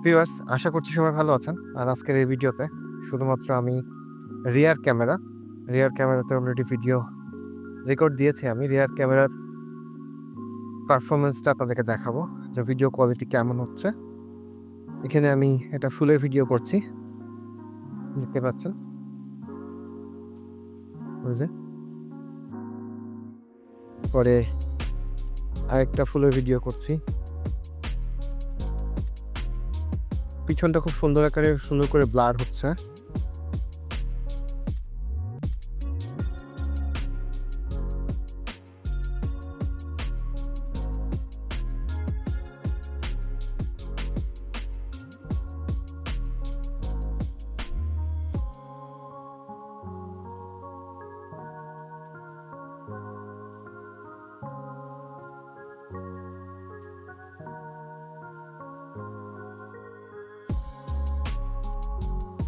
Viewers, আশা করছি সবাই ভালো আছেন। আর আজকের এই ভিডিওতে শুধুমাত্র আমি রিয়ার ক্যামেরাতে অলরেডি ভিডিও রেকর্ড দিয়েছি আমি। রিয়ার ক্যামেরার পারফরম্যান্সটা আপনাদেরকে দেখাবো যে ভিডিও কোয়ালিটি কেমন হচ্ছে। এখানে আমি এটা ফুলের ভিডিও করছি, দেখতে পাচ্ছেন। ওই যে পরে আরেকটা ফুলের ভিডিও করছি। পিছনটা খুব সুন্দর আকারে সুন্দর করে ব্লার হচ্ছে।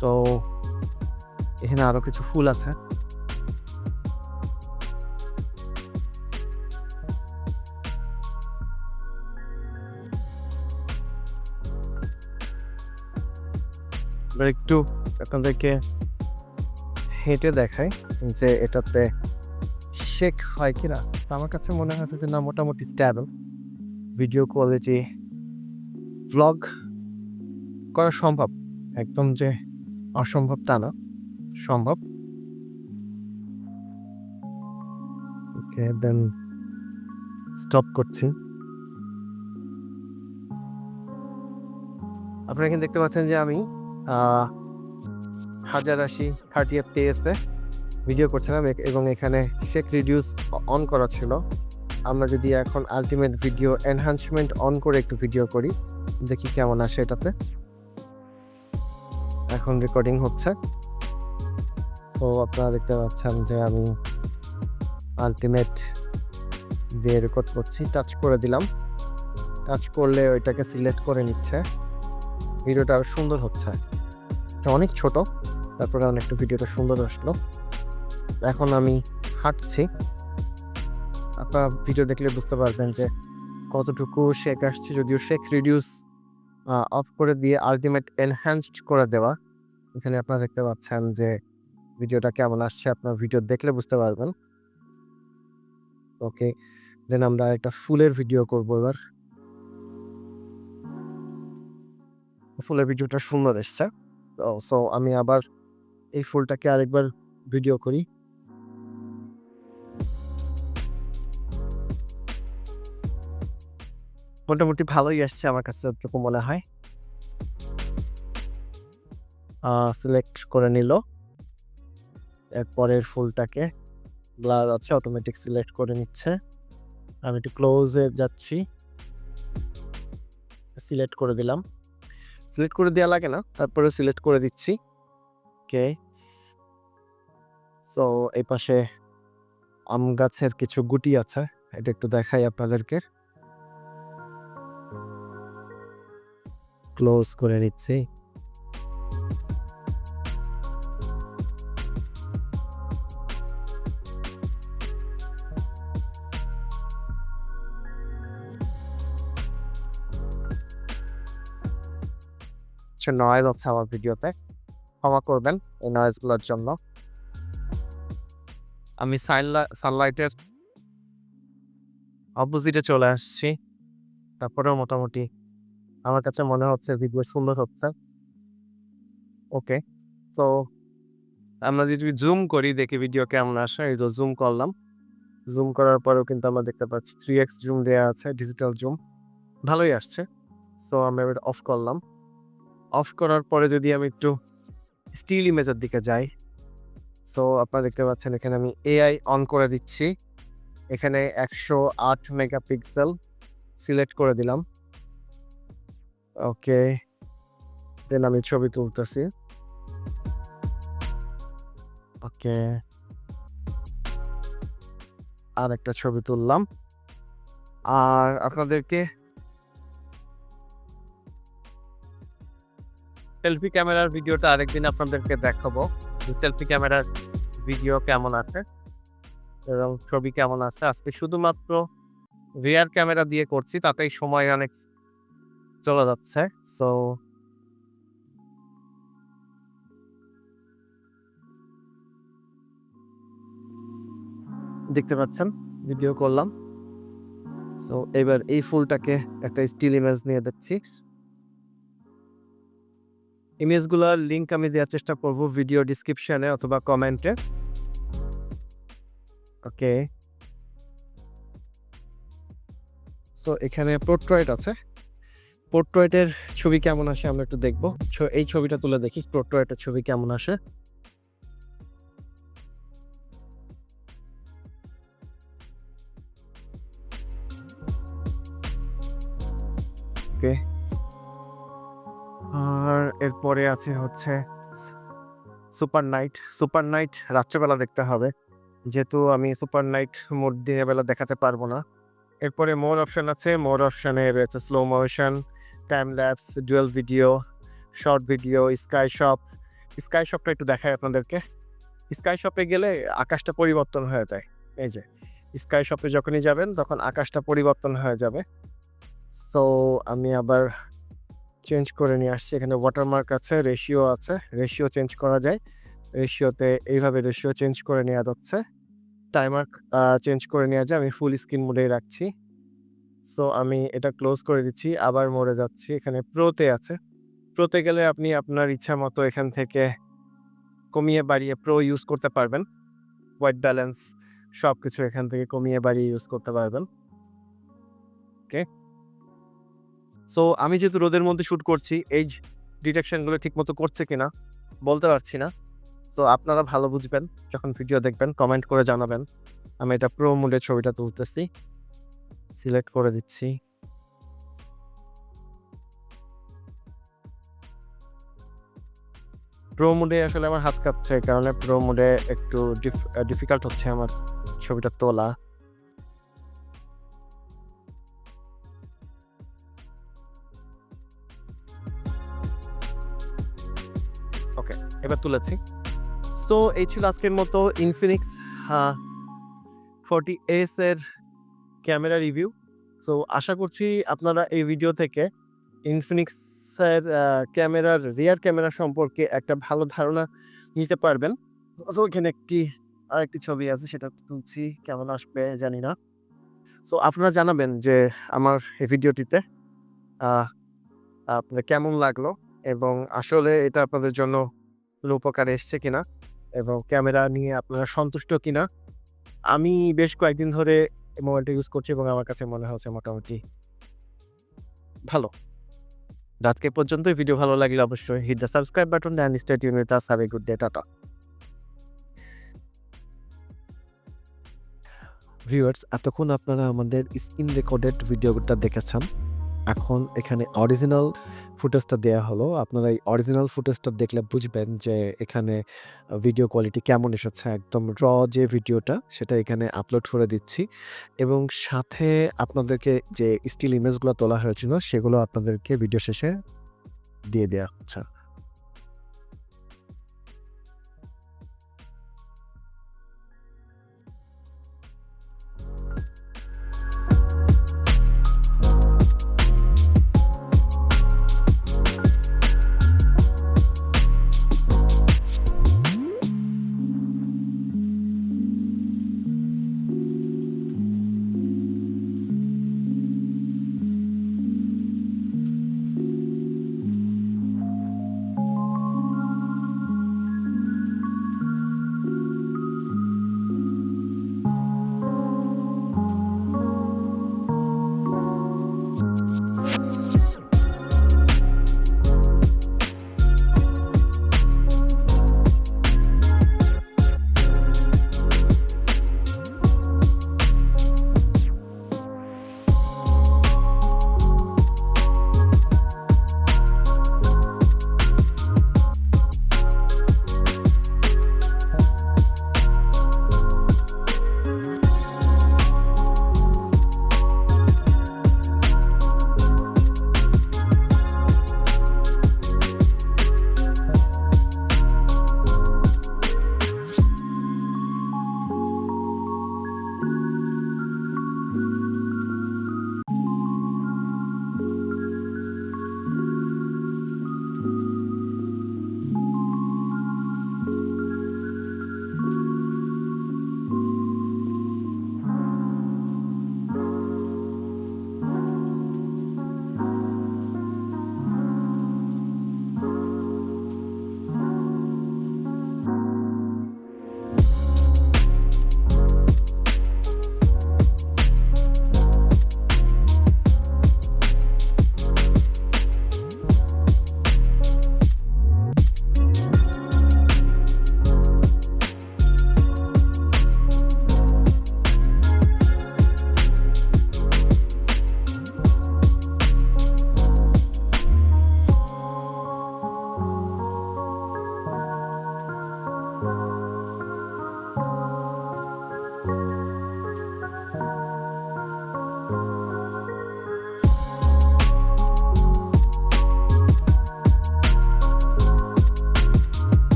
সো এখানে আরো কিছু ফুল আছে। এবার একটু আপনাদেরকে হেঁটে দেখাই যে এটাতে শেক হয় কিনা। তো আমার কাছে মনে হচ্ছে যে না, মোটামুটি স্ট্যাবল ভিডিও কোয়ালিটি। ভ্লগ করা সম্ভব, একদম যে অসম্ভব তা না, সম্ভব। ওকে, দেন স্টপ করছি। আপনারা এখানে দেখতে পাচ্ছেন যে আমি 1080 30 FPS ভিডিও করছিলাম এবং এখানে শেক রিডিউস অন করা ছিল। আমরা যদি এখন আলটিমেট ভিডিও এনহান্সমেন্ট অন করে একটু ভিডিও করি, দেখি কেমন আসে এটাতে। এখন রেকর্ডিং হচ্ছে। তো আপনারা দেখতে পাচ্ছেন যে আমি আলটিমেট দিয়ে রেকর্ড করছি। টাচ করে দিলাম। টাচ করলে ওইটাকে সিলেক্ট করে নিচ্ছে। ভিডিওটা আরো সুন্দর হচ্ছে। এটা অনেক ছোট, তারপরে অনেকটা ভিডিওটা সুন্দর আসলো। এখন আমি হাঁটছি। আপনারা ভিডিও দেখলে বুঝতে পারবেন যে কতটুকু শেক আসছে। যদিও শেক রিডিউস অফ করে দিয়ে আলটিমেট এনহ্যান্সড করে দেওয়া। এখানে আপনারা দেখতে পাচ্ছেন যে ভিডিওটা কেমন আসছে। আপনার ভিডিও দেখলে বুঝতে পারবেন। ওকে, দেন আমরা একটা ফুলের ভিডিও করব এবার। ফুলের ভিডিওটা সুন্দর এসছে। সো আমি আবার এই ফুলটাকে আরেকবার ভিডিও করি। মোটামুটি ভালোই আসছে আমার কাছে যতটুকু মনে হয়। সিলেক্ট করে নিল। এরপরের ফুলটাকে ব্লার আছে, অটোমেটিক সিলেক্ট করে নিচ্ছে। আমি একটু ক্লোজে যাচ্ছি, সিলেক্ট করে দিলাম। সিলেক্ট করে দেওয়া লাগে না, তারপরে সিলেক্ট করে দিচ্ছি। ওকে, সো এই পাশে আম গাছের কিছু গুটি আছে, এটা একটু দেখাই আপনাদেরকে। ক্লোজ করে নিচ্ছি। নয়েজ হচ্ছে আমার ভিডিওতে, ক্ষমা করবেন এই নয়েজগুলোর জন্য। আমি সানলাইটের অপোজিটে চলে আসছি। তারপরেও মোটামুটি আমার কাছে মনে হচ্ছে ভিডিও সুন্দর হচ্ছে। ওকে, তো আমরা যদি জুম করি দেখি ভিডিও কেমন আসে। এই যে জুম করলাম। জুম করার পরেও কিন্তু আমরা দেখতে পাচ্ছি 3x জুম দেওয়া আছে, ডিজিটাল জুম। ভালোই আসছে। সো আমরা এবার অফ করলাম। অফ করার পরে যদি আমি একটু স্টিল ইমেজের দিকে যাই, সো আপনারা দেখতে পাচ্ছেন এখানে আমি এআই অন করে দিচ্ছি। এখানে 108 মেগাপিক্সেল সিলেক্ট করে দিলাম। ওকে, দেন আমি ছবি তুলতেছি। ওকে, আর একটা ছবি তুললাম। আর আপনাদেরকে সেলফি ক্যামেরার ভিডিওটা আরেকদিন আপনাদেরকে দেখাবো। সেলফি ক্যামেরার ভিডিও কেমন আছে এবং ছবি কেমন আছে। আজকে শুধুমাত্র রিয়ার ক্যামেরা দিয়ে করছি, তাতেই সময় অনেক চলে যাচ্ছে। সো দেখতে পাচ্ছেন ভিডিও করলাম। সো এবার এই ফুলটাকে একটা স্টিল ইমেজ নিয়ে দিচ্ছি। ইমেজগুলোর লিঙ্ক আমি দেওয়ার চেষ্টা করব ভিডিও ডিসক্রিপশনে অথবা কমেন্টে। ওকে, সো এখানে পোর্ট্রেট আছে। পোর্ট্রেটের ছবি কেমন আসে আমরা একটু দেখব। এই ছবিটা তুলে দেখি পোর্ট্রেটের ছবি কেমন আসে। ওকে, আর এরপরে আছে হচ্ছে সুপার নাইট। সুপার নাইট রাত্রেবেলা দেখতে হবে, যেহেতু আমি সুপার নাইট মোড দিনের বেলা দেখাতে পারবো না। এরপরে মোর অপশন আছে। মোর অপশনে রয়েছে slow motion, time lapse, dual video, short video, sky shop. Sky শপটা একটু দেখাই আপনাদেরকে। স্কাই শপে গেলে আকাশটা পরিবর্তন হয়ে যায়। এই যে স্কাই শপে যখনই যাবেন তখন আকাশটা পরিবর্তন হয়ে যাবে। সো আমি আবার চেঞ্জ করে নিয়ে আসছি। এখানে ওয়াটারমার্ক আছে, রেশিও আছে, রেশিও চেঞ্জ করা যায়। রেশিওতে এইভাবে রেশিও চেঞ্জ করে নেওয়া যাচ্ছে। টাইমার চেঞ্জ করে নেওয়া যায়। আমি ফুল স্ক্রিন মোডেই রাখছি। সো আমি এটা ক্লোজ করে দিচ্ছি, আবার মোডে যাচ্ছি। এখানে প্রোতে আছে। প্রোতে গেলে আপনি আপনার ইচ্ছা মতো এখান থেকে কমিয়ে বাড়িয়ে প্রো ইউজ করতে পারবেন। হোয়াইট ব্যালেন্স সবকিছু এখান থেকে কমিয়ে বাড়িয়ে ইউজ করতে পারবেন। ওকে, সো আমি যেহেতু রোদের মধ্যে শ্যুট করছি, এজ ডিটেকশনগুলো ঠিকমতো করছে কিনা বলতে পারছি না। সো আপনারা ভালো বুঝবেন যখন ভিডিও দেখবেন, কমেন্ট করে জানাবেন। আমি এটা প্রো মোডে ছবিটা তুলতেছি, সিলেক্ট করে দিচ্ছি। প্রো মোডে আসলে আমার হাত কাঁপছে, এই কারণে প্রো মোডে একটু ডিফিকাল্ট হচ্ছে আমার ছবিটা তোলা। ওকে, এবার তুলেছি। সো এই ছিল আজকের মতো ইনফিনিক্স 40S এর ক্যামেরা রিভিউ। সো আশা করছি আপনারা এই ভিডিও থেকে ইনফিনিক্সের ক্যামেরার রিয়ার ক্যামেরা সম্পর্কে একটা ভালো ধারণা নিতে পারবেন। সো এখানে আরেকটি ছবি আছে, সেটা তুলছি, কেমন আসবে জানি না। সো আপনারা জানাবেন যে আমার এই ভিডিওটিতে আহ, আপনাদের কেমন লাগলো এবং আসলে এটা আপনাদের জন্য কোনো উপকারে এসছে কিনা এবং ক্যামেরা নিয়ে আপনারা সন্তুষ্ট কিনা। আমি বেশ কয়েকদিন ধরে এই মোবাইলটা ইউজ করছি এবং আমার কাছে মনে হচ্ছে মোটামুটি ভালো। আজকে পর্যন্তই। ভিডিও ভালো লাগলে অবশ্যই hit the subscribe button and stay tune with us. Have a good day. Tata. Viewers, এতক্ষণ আপনারা আমাদের স্ক্রিন রেকর্ডেড ভিডিওটা দেখেছেন। এখন এখানে অরিজিনাল ফুটেজটা দেয়া হলো। আপনারা এই অরিজিনাল ফুটেজটা দেখলে বুঝবেন যে এখানে ভিডিও কোয়ালিটি কেমন এসেছে। একদম যে ভিডিওটা সেটা এখানে আপলোড করে দিচ্ছি এবং সাথে আপনাদেরকে যে স্টিল ইমেজগুলো তোলা হয়েছিল সেগুলো আপনাদেরকে ভিডিও শেষে দিয়ে দেয়া হচ্ছে।